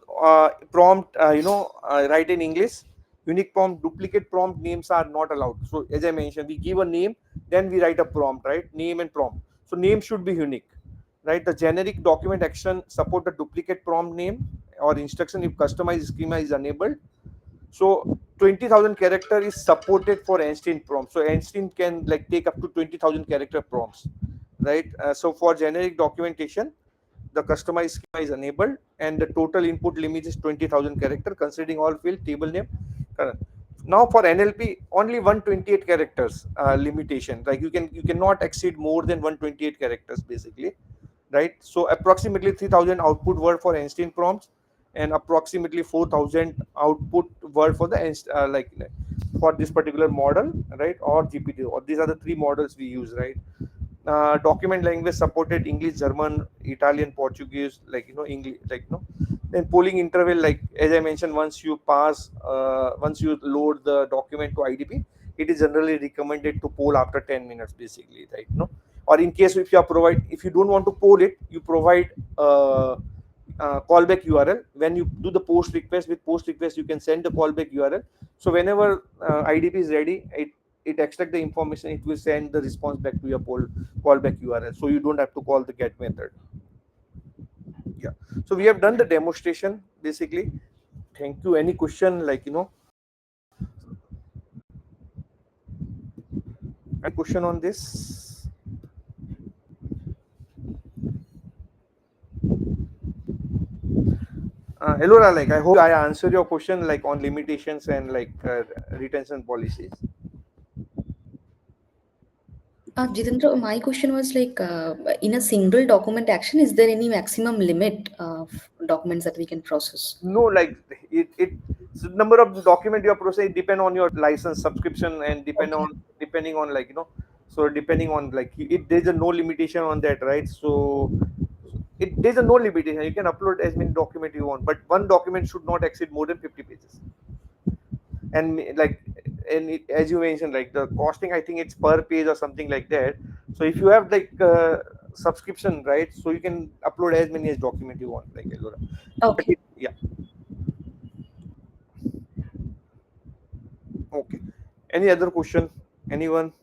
prompt write in English. Unique prompt, duplicate prompt names are not allowed. So as I mentioned, we give a name, then we write a prompt, right? Name and prompt. So name should be unique, right? The generic document action support the duplicate prompt name or instruction if customized schema is enabled. So 20,000 character is supported for Einstein prompt. So Einstein can like take up to 20,000 character prompts, right? So for generic documentation, the customized schema is enabled, and the total input limit is 20,000 character, considering all field, table name. Now for NLP, only 128 characters limitation. Like you cannot exceed more than 128 characters basically, right? So approximately 3,000 output word for Einstein prompts, and approximately 4,000 output word for the for this particular model, right, or GPT. Or these are the three models we use, right? Document language supported English, German, Italian, Portuguese, English, then polling interval, like as I mentioned, once you load the document to IDP, it is generally recommended to poll after 10 minutes basically, right? Or in case if you don't want to poll it, you provide callback URL. When you do the post request, with post request you can send the callback URL. So whenever IDP is ready, it extract the information, it will send the response back to your callback URL, so you don't have to call the get method. Yeah, so we have done the demonstration basically. Thank you. Any question, like, any question on this? Elora, like, I hope I answered your question, like, on limitations and like retention policies. Jitendra, my question was like, in a single document action, is there any maximum limit of documents that we can process? No, like, it so number of document you are processing depend on your license subscription, and Okay. depending on, like, so depending on, like, it, there's a no limitation on that, right? So there's a no limitation, you can upload as many document you want, but one document should not exceed more than 50 pages. And like, and as you mentioned, like, the costing, I think it's per page or something like that. So if you have, like, subscription, right, so you can upload as many as document you want, like, Elora. But Okay. yeah. Okay. Any other question? Anyone?